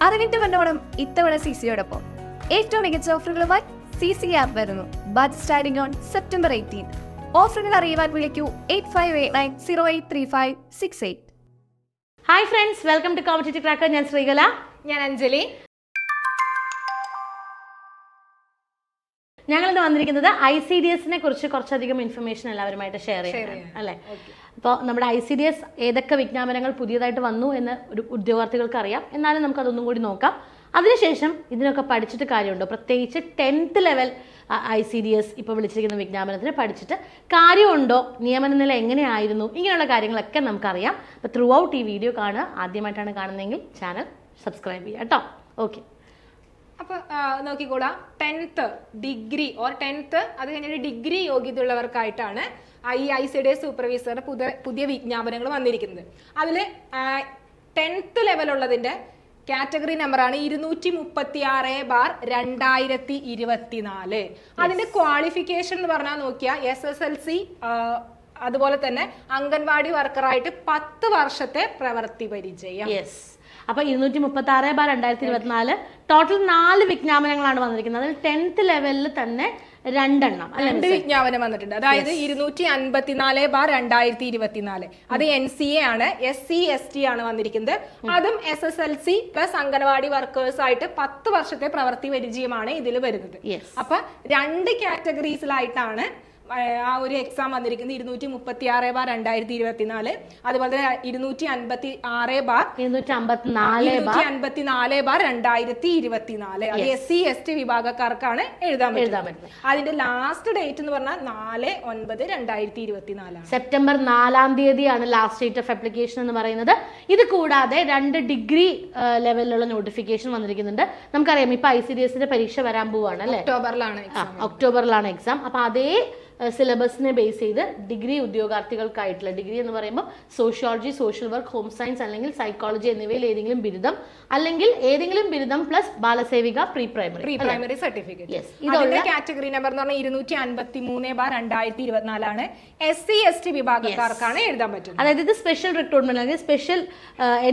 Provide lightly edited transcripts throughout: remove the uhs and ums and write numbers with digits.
അറിവിന്റെ വന്നോണം ഇത്തവണ CC-യോടൊപ്പം ഏറ്റവും മികച്ച ഓഫറുകളുമായി CC ആപ്പ് വരുന്നു. Budget starting on September 18. ഓഫറുകൾ അറിയുവാൻ വിളിക്കൂ 8589083568. Hi friends, welcome to competitive cracker. ഞാൻ ശ്രീകല. ഞാൻ അഞ്ജലി. ഞങ്ങളിന്ന് വന്നിരിക്കുന്നത് ICDS-നെ കുറിച്ച് കുറച്ചധികം ഇൻഫർമേഷൻ എല്ലാവരുമായിട്ട് ഷെയർ ചെയ്യാനാണ് അല്ലേ. അപ്പോൾ നമ്മുടെ ICDS ഏതൊക്കെ വിജ്ഞാപനങ്ങൾ പുതിയതായിട്ട് വന്നു എന്ന് ഒരു ഉദ്യോഗാർത്ഥികൾക്ക് അറിയാം. എന്നാലും നമുക്ക് അതൊന്നും കൂടി നോക്കാം. അതിനുശേഷം ഇതിനൊക്കെ പഠിച്ചിട്ട് കാര്യമുണ്ടോ, പ്രത്യേകിച്ച് 10th ലെവൽ ICDS ഇപ്പോൾ വിളിച്ചിരിക്കുന്ന വിജ്ഞാപനത്തിന് പഠിച്ചിട്ട് കാര്യമുണ്ടോ, നിയമന നില എങ്ങനെയായിരുന്നു, ഇങ്ങനെയുള്ള കാര്യങ്ങളൊക്കെ നമുക്കറിയാം. അപ്പോൾ ത്രൂ ഔട്ട് ഈ വീഡിയോ കാണുക. ആദ്യമായിട്ടാണ് കാണുന്നതെങ്കിൽ ചാനൽ സബ്സ്ക്രൈബ് ചെയ്യുക കേട്ടോ. ഓക്കെ, അപ്പൊ നോക്കിക്കൂടാ, 10th ഡിഗ്രി ഓർ 10th അത് കഴിഞ്ഞിട്ട് ഡിഗ്രി യോഗ്യതയുള്ളവർക്കായിട്ടാണ് ICDS സൂപ്പർവൈസറുടെ പുതിയ വിജ്ഞാപനങ്ങൾ വന്നിരിക്കുന്നത്. അതില് 10th ലെവൽ ഉള്ളതിന്റെ കാറ്റഗറി നമ്പറാണ് 236/2024. അതിന്റെ ക്വാളിഫിക്കേഷൻ എന്ന് പറഞ്ഞാൽ നോക്കിയാൽ SSLC, അതുപോലെ തന്നെ അംഗൻവാടി വർക്കറായിട്ട് 10 വർഷത്തെ പ്രവൃത്തി പരിചയം. യെസ്. അപ്പൊ 236/2024 ടോട്ടൽ 4 വിജ്ഞാപനങ്ങളാണ് വന്നിരിക്കുന്നത്. അതിൽ 10th ലെവലിൽ തന്നെ 2 വിജ്ഞാപനം വന്നിട്ടുണ്ട്. അതായത് 254/2024 അത് NCA ആണ്. SC ST ആണ് വന്നിരിക്കുന്നത്. അതും SSLC പ്ലസ് അംഗനവാടി വർക്കേഴ്സ് ആയിട്ട് 10 വർഷത്തെ പ്രവൃത്തി പരിചയമാണ് ഇതിൽ വരുന്നത്. അപ്പൊ 2 കാറ്റഗറീസിലായിട്ടാണ് ആ ഒരു എക്സാം വന്നിരിക്കുന്നത്. 236/2024, അതുപോലെ തന്നെ 254/2024. അത് SC ST വിഭാഗക്കാർക്കാണ് എഴുതാൻ പറ്റുന്നത്. അതിന്റെ ലാസ്റ്റ് ഡേറ്റ് എന്ന് പറഞ്ഞാൽ 4/9/2024 September 4 last date of application എന്ന് പറയുന്നത്. ഇത് കൂടാതെ 2 ഡിഗ്രി ലെവലിലുള്ള നോട്ടിഫിക്കേഷൻ വന്നിരിക്കുന്നുണ്ട്. നമുക്കറിയാം ഇപ്പൊ ICDS-ന്റെ പരീക്ഷ വരാൻ പോവാണ് അല്ലെ, ഒക്ടോബറിലാണ് എക്സാം. അപ്പൊ അതേ സിലബസിനെ ബേസ് ചെയ്ത് ഡിഗ്രി ഉദ്യോഗാർത്ഥികൾക്കായിട്ടുള്ള, ഡിഗ്രി എന്ന് പറയുമ്പോൾ sociology, social work, home science അല്ലെങ്കിൽ സൈക്കോളജി എന്നിവയിൽ ഏതെങ്കിലും ബിരുദം അല്ലെങ്കിൽ ഏതെങ്കിലും ബിരുദം plus Balasevika pre primary certificate. ഇതിന്റെ കാറ്റഗറി നമ്പർ എന്ന് പറഞ്ഞാൽ 253/2024 ആണ്. SC ST വിഭാഗക്കാർക്കാണ് എഴുതാൻ പറ്റുന്നത്. അതായത് ഇത് സ്പെഷ്യൽ റിക്രൂട്ട്മെന്റ് അല്ലെങ്കിൽ സ്പെഷ്യൽ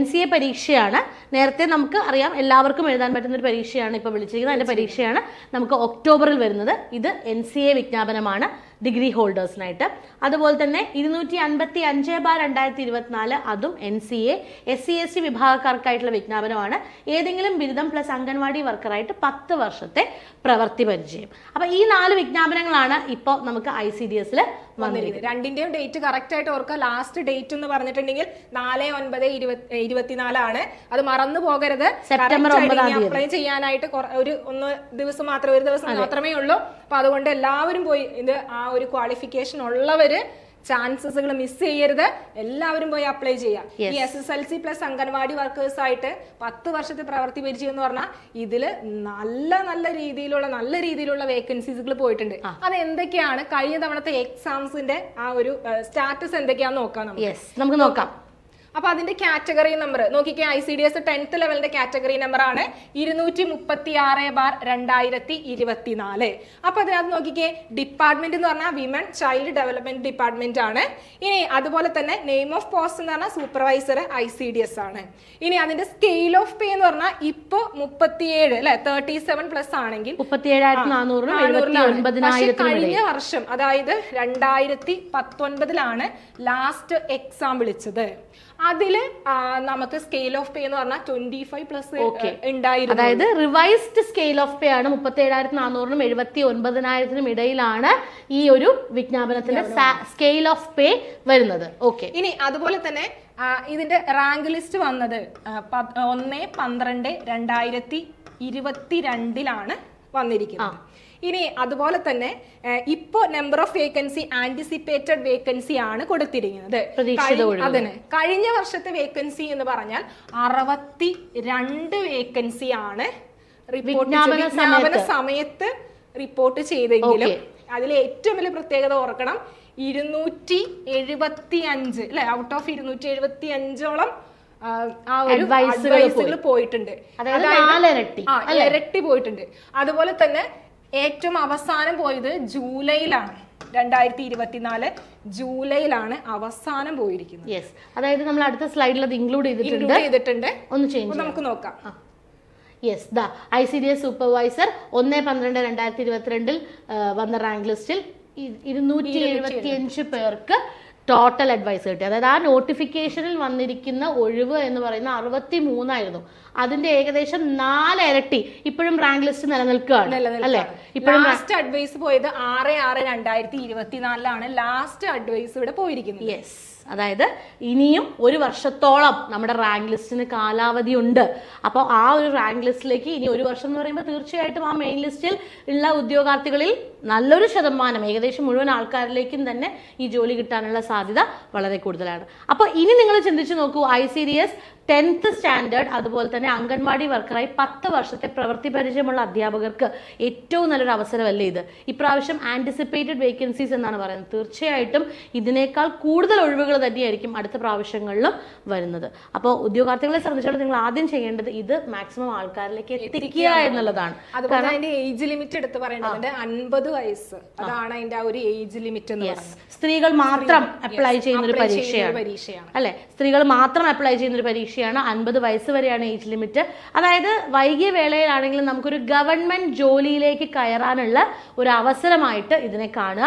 NCA പരീക്ഷയാണ്. നേരത്തെ നമുക്ക് അറിയാം എല്ലാവർക്കും എഴുതാൻ പറ്റുന്ന ഒരു പരീക്ഷയാണ് ഇപ്പൊ വിളിച്ചിരിക്കുന്നത്. അതിന്റെ പരീക്ഷയാണ് നമുക്ക് ഒക്ടോബറിൽ വരുന്നത്. ഇത് NCA വിജ്ഞാപനമാണ് ഡിഗ്രി ഹോൾഡേഴ്സിനായിട്ട്. അതുപോലെ തന്നെ 255/2024 അതും NCA SC ST വിഭാഗക്കാർക്കായിട്ടുള്ള വിജ്ഞാപനമാണ്. ഏതെങ്കിലും ബിരുദം പ്ലസ് അംഗൻവാടി വർക്കറായിട്ട് 10 വർഷത്തെ പ്രവൃത്തി പരിചയം. അപ്പൊ ഈ 4 വിജ്ഞാപനങ്ങളാണ് ഇപ്പൊ നമുക്ക് ICDS-ൽ വന്നിരിക്കുന്നത്. രണ്ടിന്റെയും ഡേറ്റ് കറക്റ്റ് ആയിട്ട് ഓർക്കുക. ലാസ്റ്റ് ഡേറ്റ് എന്ന് പറഞ്ഞിട്ടുണ്ടെങ്കിൽ 4/9/2024 ആണ്. അത് മറന്നു പോകരുത്. സെപ്റ്റംബർ 9 അപ്ലൈ ചെയ്യാനായിട്ട് ഒരു ദിവസം മാത്രമേ ഉള്ളൂ. അപ്പൊ അതുകൊണ്ട് എല്ലാവരും പോയി ഇത് ആ ഒരു ക്വാളിഫിക്കേഷൻ ഉള്ളവര് ചാൻസസുകൾ മിസ് ചെയ്യരുത്. എല്ലാവരും പോയി അപ്ലൈ ചെയ്യാം. ഈ SSLC പ്ലസ് അംഗൻവാടി വർക്കേഴ്സ് ആയിട്ട് 10 വർഷത്തെ പ്രവൃത്തി പരിചയം എന്ന് പറഞ്ഞാൽ ഇതില് നല്ല രീതിയിലുള്ള വേക്കൻസീസുകൾ പോയിട്ടുണ്ട്. അത് എന്തൊക്കെയാണ്, കഴിഞ്ഞ തവണത്തെ എക്സാംസിന്റെ ആ ഒരു സ്റ്റാറ്റസ് എന്തൊക്കെയാന്ന് നമുക്ക് നോക്കാം. അപ്പൊ അതിന്റെ കാറ്റഗറി നമ്പർ നോക്കിക്കേ. ICDS 10th ലെവലിന്റെ കാറ്റഗറി നമ്പർ ആണ് 236/2024. അപ്പൊ അതിനകത്ത് നോക്കിക്കേ, ഡിപ്പാർട്ട്മെന്റ് എന്ന് പറഞ്ഞാൽ വിമൻ ചൈൽഡ് ഡെവലപ്മെന്റ് ഡിപ്പാർട്ട്മെന്റ് ആണ്. ഇനി അതുപോലെ തന്നെ നെയിം ഓഫ് പോസ്റ്റ് എന്ന് പറഞ്ഞാൽ സൂപ്പർവൈസർ ICDS ആണ്. ഇനി അതിന്റെ സ്കെയിൽ ഓഫ് പേ എന്ന് പറഞ്ഞാൽ ഇപ്പൊ 37 അല്ലെ, 37 പ്ലസ് ആണെങ്കിൽ 37,400. കഴിഞ്ഞ വർഷം അതായത് 2019 ലാസ്റ്റ് എക്സാം വിളിച്ചത്. അതില് നമുക്ക് സ്കെയിൽ ഓഫ് പേ എന്ന് പറഞ്ഞാൽ 25 പ്ലസ് ഉണ്ടായിരുന്നു. അതായത് റിവൈസ്ഡ് സ്കെയിൽ ഓഫ് പേ ആണ് 37,400-നും 79,000-നും ഇടയിലാണ് ഈ ഒരു വിജ്ഞാപനത്തിന്റെ സ്കെയിൽ ഓഫ് പേ വരുന്നത്. ഓക്കെ. ഇനി അതുപോലെ തന്നെ ഇതിന്റെ റാങ്ക് ലിസ്റ്റ് വന്നത് 1/12/2022 വന്നിരിക്കുന്നത്. ഇനി അതുപോലെ തന്നെ ഇപ്പോ number of vacancy anticipated vacancy ആണ് കൊടുത്തിരിക്കുന്നത്. അതിന് കഴിഞ്ഞ വർഷത്തെ വേക്കൻസി എന്ന് പറഞ്ഞാൽ 62 വേക്കൻസി ആണ് വിജ്ഞാപന സമയത്ത് റിപ്പോർട്ട് ചെയ്തെങ്കിലും അതിൽ ഏറ്റവും വലിയ പ്രത്യേകത ഓർക്കണം, 275 അല്ലെ, ഔട്ട് ഓഫ് 275ഓളം അഡ്വൈസുകൾ പോയിട്ടുണ്ട്. ഇരട്ടി പോയിട്ടുണ്ട്. അതുപോലെ തന്നെ ഏറ്റവും അവസാനം പോയത് ജൂലൈയിലാണ്. 2024 ജൂലൈയിലാണ് അവസാനം പോയിരിക്കുന്നത്. യെസ്, അതായത് നമ്മൾ അടുത്ത സ്ലൈഡിൽ അത് ഇൻക്ലൂഡ് ചെയ്തിട്ടുണ്ട്. ഒന്ന് നമുക്ക് നോക്കാം. യെസ്, ദ ICDS സൂപ്പർവൈസർ 1/12/2022 വന്ന റാങ്ക് ലിസ്റ്റിൽ 275 പേർക്ക് ടോട്ടൽ അഡ്വൈസ് കിട്ടി. അതായത് ആ നോട്ടിഫിക്കേഷനിൽ വന്നിരിക്കുന്ന ഒഴിവ് എന്ന് പറയുന്ന 63 അതിന്റെ ഏകദേശം 4 ഇരട്ടി ഇപ്പോഴും റാങ്ക് ലിസ്റ്റ് നിലനിൽക്കുകയാണ് അല്ലെ? ഇപ്പോഴും ലാസ്റ്റ് അഡ്വൈസ് പോയത് 6/6/2024 ലാസ്റ്റ് അഡ്വൈസ് ഇവിടെ പോയിരിക്കുന്നത്. യെസ്, അതായത് ഇനിയും 1 വർഷത്തോളം നമ്മുടെ റാങ്ക് ലിസ്റ്റിന് കാലാവധി ഉണ്ട്. അപ്പോൾ ആ ഒരു റാങ്ക് ലിസ്റ്റിലേക്ക് ഇനി 1 വർഷം എന്ന് പറയുമ്പോൾ തീർച്ചയായിട്ടും ആ മെയിൻ ലിസ്റ്റിൽ ഉള്ള ഉദ്യോഗാർത്ഥികളിൽ നല്ലൊരു ശതമാനം, ഏകദേശം മുഴുവൻ ആൾക്കാരിലേക്കും തന്നെ ഈ ജോലി കിട്ടാനുള്ള സാധ്യത വളരെ കൂടുതലാണ്. അപ്പോൾ ഇനി നിങ്ങൾ ചിന്തിച്ചു നോക്കൂ, ICDS 10th സ്റ്റാൻഡേർഡ് അതുപോലെ തന്നെ അംഗൻവാടി വർക്കറായി 10 വർഷത്തെ പ്രവൃത്തി പരിചയമുള്ള അധ്യാപകർക്ക് ഏറ്റവും നല്ലൊരു അവസരമല്ലേ ഇത്? ഇപ്രാവശ്യം ആന്റിസിപ്പേറ്റഡ് വേക്കൻസീസ് എന്നാണ് പറയുന്നത്. തീർച്ചയായിട്ടും ഇതിനേക്കാൾ കൂടുതൽ ഒഴിവുകൾ തന്നെയായിരിക്കും അടുത്ത പ്രാവശ്യങ്ങളിലും വരുന്നത്. അപ്പോൾ ഉദ്യോഗാർത്ഥികളെ സംബന്ധിച്ചിടത്തോളം നിങ്ങൾ ആദ്യം ചെയ്യേണ്ടത് ഇത് മാക്സിമം ആൾക്കാരിലേക്ക് എത്തിക്കുക എന്നുള്ളതാണ്. അതുപോലെ അതിന്റെ ഏജ് ലിമിറ്റ് എടുത്ത് പറയേണ്ടതുണ്ട്. 50 വയസ്സ് അതാണ് അതിന്റെ ഒരു ഏജ് ലിമിറ്റ് എന്ന് പറയുന്നത്. സ്ത്രീകൾ മാത്രം അപ്ലൈ ചെയ്യുന്ന ഒരു പരീക്ഷയാണ് അല്ലെ? സ്ത്രീകൾ മാത്രം അപ്ലൈ ചെയ്യുന്ന ഒരു പരീക്ഷയാണ്. 50 വയസ്സ് വരെയാണ് ഏജ് ലിമിറ്റ്. അതായത് വൈകിയ വേളയിലാണെങ്കിലും നമുക്കൊരു ഗവൺമെന്റ് ജോലിയിലേക്ക് കയറാനുള്ള ഒരു അവസരമായിട്ട് ഇതിനെ കാണുക.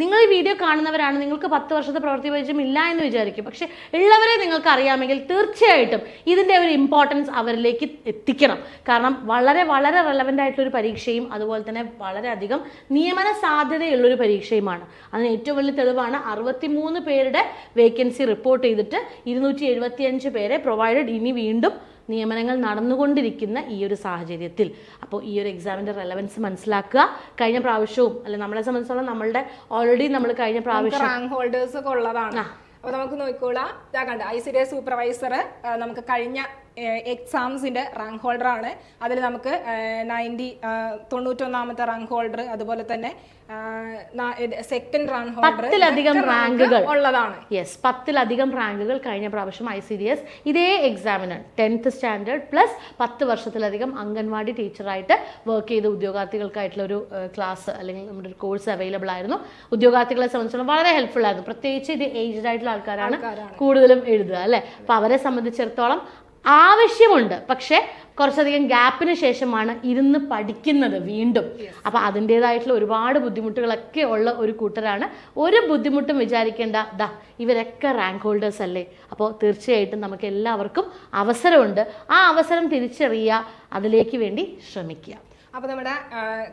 നിങ്ങൾ ഈ വീഡിയോ കാണുന്നവരാണ്, നിങ്ങൾക്ക് 10 വർഷത്തെ പ്രവൃത്തി പരിചയം ഇല്ല എന്ന് വിചാരിക്കും. പക്ഷെ ഉള്ളവരെ നിങ്ങൾക്ക് അറിയാമെങ്കിൽ തീർച്ചയായിട്ടും ഇതിന്റെ ഒരു ഇമ്പോർട്ടൻസ് അവരിലേക്ക് എത്തിക്കണം. കാരണം വളരെ വളരെ റെലവെന്റ് ആയിട്ടുള്ള ഒരു പരീക്ഷയും അതുപോലെ തന്നെ വളരെയധികം നിയമന സാധ്യതയുള്ളൊരു പരീക്ഷയുമാണ്. അതിന് ഏറ്റവും വലിയ തെളിവാണ് 63 പേരുടെ വേക്കൻസി റിപ്പോർട്ട് ചെയ്തിട്ട് 275 പേരെ പ്രൊവൈഡഡ്. ഇനി വീണ്ടും നിയമനങ്ങൾ നടന്നുകൊണ്ടിരിക്കുന്ന ഈ ഒരു സാഹചര്യത്തിൽ അപ്പോൾ ഈ ഒരു എക്സാമിന്റെ റെലവൻസ് മനസ്സിലാക്കുക. കഴിഞ്ഞ പ്രാവശ്യവും അല്ലെ, നമ്മളെ സംബന്ധിച്ചോളം നമ്മളുടെ ഓൾറെഡി നമ്മൾ കഴിഞ്ഞ പ്രാവശ്യം റാങ്ക് ഹോൾഡേഴ്സ് ഒക്കെ ഉള്ളതാണ്. അപ്പൊ നമുക്ക് നോക്കിക്കോളാം. ഇതാ കണ്ട ICDS സൂപ്പർവൈസർ നമുക്ക് കഴിഞ്ഞ എക്സാംസിന്റെ റാങ്ക് ഹോൾഡർ ആണ്. അതിൽ നമുക്ക് 91ാമത്തെ റാങ്ക് ഹോൾഡർ, അതുപോലെ തന്നെ സെക്കൻഡ് റാങ്ക് ഹോൾഡർ, 10ലധികം റാങ്കുകൾ ഉള്ളതാണ്. യെസ്, 10ലധികം റാങ്കുകൾ കഴിഞ്ഞ പ്രാവശ്യം ICDS ഇതേ എക്സാമിന് 10th സ്റ്റാൻഡേർഡ് പ്ലസ് 10 വർഷത്തിലധികം അംഗൻവാടി ടീച്ചറായിട്ട് വർക്ക് ചെയ്ത ഉദ്യോഗാർത്ഥികൾക്കായിട്ടുള്ള ഒരു ക്ലാസ് അല്ലെങ്കിൽ നമ്മുടെ ഒരു കോഴ്സ് അവൈലബിൾ ആയിരുന്നു. ഉദ്യോഗാർത്ഥികളെ സംബന്ധിച്ചിടത്തോളം വളരെ ഹെൽപ്ഫുൾ ആയിരുന്നു. പ്രത്യേകിച്ച് ഇത് ഏജ്ഡ് ആയിട്ടുള്ള ആൾക്കാരാണ് കൂടുതലും എഴുതുക അല്ലെ? അപ്പൊ അവരെ സംബന്ധിച്ചിടത്തോളം ആവശ്യമുണ്ട്, പക്ഷെ കുറച്ചധികം ഗ്യാപ്പിന് ശേഷമാണ് ഇരുന്ന് പഠിക്കുന്നത് വീണ്ടും. അപ്പൊ അതിൻ്റെതായിട്ടുള്ള ഒരുപാട് ബുദ്ധിമുട്ടുകളൊക്കെ ഉള്ള ഒരു കൂട്ടരാണ്. ഒരു ബുദ്ധിമുട്ടും വിചാരിക്കേണ്ട, ദാ ഇവരൊക്കെ റാങ്ക് ഹോൾഡേഴ്സ് അല്ലേ. അപ്പോൾ തീർച്ചയായിട്ടും നമുക്ക് എല്ലാവർക്കും അവസരമുണ്ട്. ആ അവസരം തിരിച്ചറിയുക, അതിലേക്ക് വേണ്ടി ശ്രമിക്കുക. അപ്പോൾ നമ്മുടെ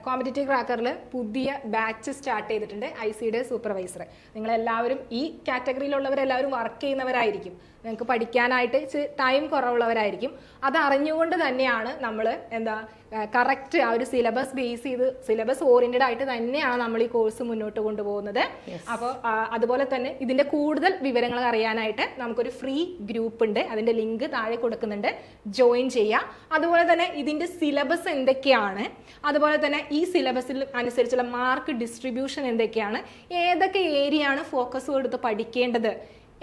കോമ്പറ്റേറ്റീവ് ക്രാക്കറിൽ പുതിയ ബാച്ച് സ്റ്റാർട്ട് ചെയ്തിട്ടുണ്ട്. ICDS supervisor. നിങ്ങളെല്ലാവരും ഈ കാറ്റഗറിയിലുള്ളവരെല്ലാവരും വർക്ക് ചെയ്യുന്നവരായിരിക്കും. നിങ്ങൾക്ക് പഠിക്കാനായിട്ട് ടൈം കുറവുള്ളവരായിരിക്കും. അത് അറിഞ്ഞുകൊണ്ട് തന്നെയാണ് നമ്മൾ കറക്റ്റ് ആ ഒരു സിലബസ് ബേസ് ചെയ്ത് സിലബസ് ഓറിയന്റഡ് ആയിട്ട് തന്നെയാണ് നമ്മൾ ഈ കോഴ്സ് മുന്നോട്ട് കൊണ്ടുപോകുന്നത്. അപ്പോൾ അതുപോലെ തന്നെ ഇതിന്റെ കൂടുതൽ വിവരങ്ങൾ അറിയാനായിട്ട് നമുക്കൊരു ഫ്രീ ഗ്രൂപ്പ് ഉണ്ട്. അതിന്റെ ലിങ്ക് താഴെ കൊടുക്കുന്നുണ്ട്, ജോയിൻ ചെയ്യുക. അതുപോലെ തന്നെ ഇതിന്റെ സിലബസ് എന്തൊക്കെയാണ്, അതുപോലെ തന്നെ ഈ സിലബസിൽ അനുസരിച്ചുള്ള മാർക്ക് ഡിസ്ട്രിബ്യൂഷൻ എന്തൊക്കെയാണ്, ഏതൊക്കെ ഏരിയയാണ് ഫോക്കസ് കൊടുത്ത് പഠിക്കേണ്ടത്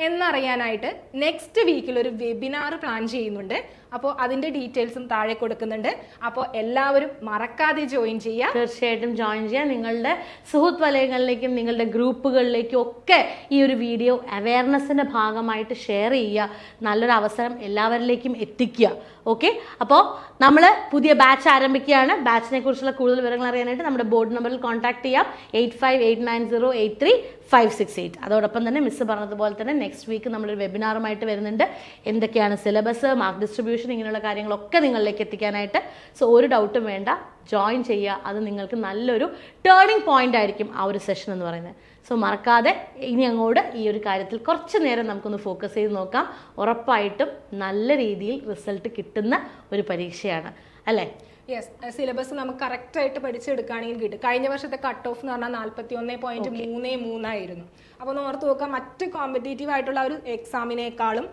എന്നറിയാനായിട്ട് നെക്സ്റ്റ് വീക്കിൽ ഒരു വെബിനാർ പ്ലാൻ ചെയ്യുന്നുണ്ട്. അപ്പോൾ അതിന്റെ ഡീറ്റെയിൽസും താഴെ കൊടുക്കുന്നുണ്ട്. അപ്പോൾ എല്ലാവരും മറക്കാതെ ജോയിൻ ചെയ്യുക. തീർച്ചയായിട്ടും ജോയിൻ ചെയ്യുക. നിങ്ങളുടെ സുഹൃത്ത് വലയങ്ങളിലേക്കും നിങ്ങളുടെ ഗ്രൂപ്പുകളിലേക്കും ഒക്കെ ഈ ഒരു വീഡിയോ അവയർനെസ്സിന്റെ ഭാഗമായിട്ട് ഷെയർ ചെയ്യുക. നല്ലൊരു അവസരം എല്ലാവരിലേക്കും എത്തിക്കുക. ഓക്കെ, അപ്പോൾ നമ്മൾ പുതിയ ബാച്ച് ആരംഭിക്കുകയാണ്. ബാച്ചിനെ കുറിച്ചുള്ള കൂടുതൽ വിവരങ്ങൾ അറിയാനായിട്ട് നമ്മുടെ ബോർഡ് നമ്പറിൽ കോൺടാക്ട് ചെയ്യാം, 8589083568. അതോടൊപ്പം തന്നെ മിസ് പറഞ്ഞതുപോലെ തന്നെ നെക്സ്റ്റ് വീക്ക് നമ്മളൊരു വെബിനാറുമായിട്ട് വരുന്നുണ്ട്. എന്തൊക്കെയാണ് സിലബസ്, മാർക്ക് ഡിസ്ട്രിബ്യൂഷൻ, ഇങ്ങനെയുള്ള കാര്യങ്ങളൊക്കെ നിങ്ങളിലേക്ക് എത്തിക്കാനായിട്ട്. സോ ഒരു ഡൗട്ടും വേണ്ട, ജോയിൻ ചെയ്യുക. അത് നിങ്ങൾക്ക് നല്ലൊരു ടേണിംഗ് പോയിന്റ് ആയിരിക്കും ആ ഒരു സെഷൻ എന്ന് പറയുന്നത്. സോ മറക്കാതെ ഇനി അങ്ങോട്ട് ഈ ഒരു കാര്യത്തിൽ കുറച്ച് നേരം നമുക്കൊന്ന് ഫോക്കസ് ചെയ്ത് നോക്കാം. ഉറപ്പായിട്ടും നല്ല രീതിയിൽ റിസൾട്ട് കിട്ടുന്ന ഒരു പരീക്ഷയാണ് അല്ലേ? യെസ്, സിലബസ് നമുക്ക് കറക്റ്റ് ആയിട്ട് പഠിച്ചെടുക്കുകയാണെങ്കിൽ കിട്ടും. കഴിഞ്ഞ വർഷത്തെ കട്ട് ഓഫ് എന്ന് പറഞ്ഞാൽ 41.33 ആയിരുന്നു. അപ്പോൾ ഒന്ന് ഓർത്ത് നോക്കാം, മറ്റ് കോമ്പറ്റേറ്റീവ് ആയിട്ടുള്ള ഒരു എക്സാമിനേക്കാളും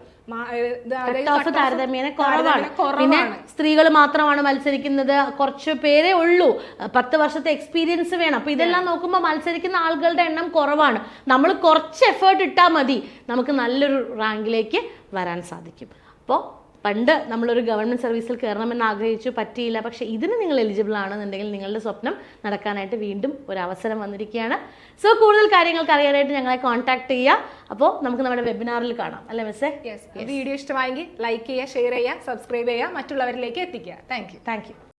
താരതമ്യേന കുറവാണ്. പിന്നെ സ്ത്രീകൾ മാത്രമാണ് മത്സരിക്കുന്നത്, കുറച്ച് പേരേ ഉള്ളൂ, 10 വർഷത്തെ എക്സ്പീരിയൻസ് വേണം. അപ്പൊ ഇതെല്ലാം നോക്കുമ്പോൾ മത്സരിക്കുന്ന ആളുകളുടെ എണ്ണം കുറവാണ്. നമ്മൾ കുറച്ച് എഫേർട്ട് ഇട്ടാൽ മതി, നമുക്ക് നല്ലൊരു റാങ്കിലേക്ക് വരാൻ സാധിക്കും. അപ്പോൾ പണ്ട് നമ്മളൊരു ഗവൺമെൻറ് സർവീസിൽ കയറണമെന്ന് ആഗ്രഹിച്ചു, പറ്റിയില്ല. പക്ഷേ ഇതിന് നിങ്ങൾ എലിജിബിൾ ആണെന്നുണ്ടെങ്കിൽ നിങ്ങളുടെ സ്വപ്നം നടക്കാനായിട്ട് വീണ്ടും ഒരു അവസരം വന്നിരിക്കുകയാണ്. സോ കൂടുതൽ കാര്യങ്ങൾക്ക് അറിയാനായിട്ട് ഞങ്ങളെ കോൺടാക്ട് ചെയ്യുക. അപ്പോൾ നമുക്ക് നമ്മുടെ വെബിനാറിൽ കാണാം അല്ലേ മിസ്സേ? വീഡിയോ ഇഷ്ടമായെങ്കിൽ ലൈക്ക് ചെയ്യുക, ഷെയർ ചെയ്യുക, സബ്സ്ക്രൈബ് ചെയ്യുക, മറ്റുള്ളവരിലേക്ക് എത്തിക്കുക. Thank you.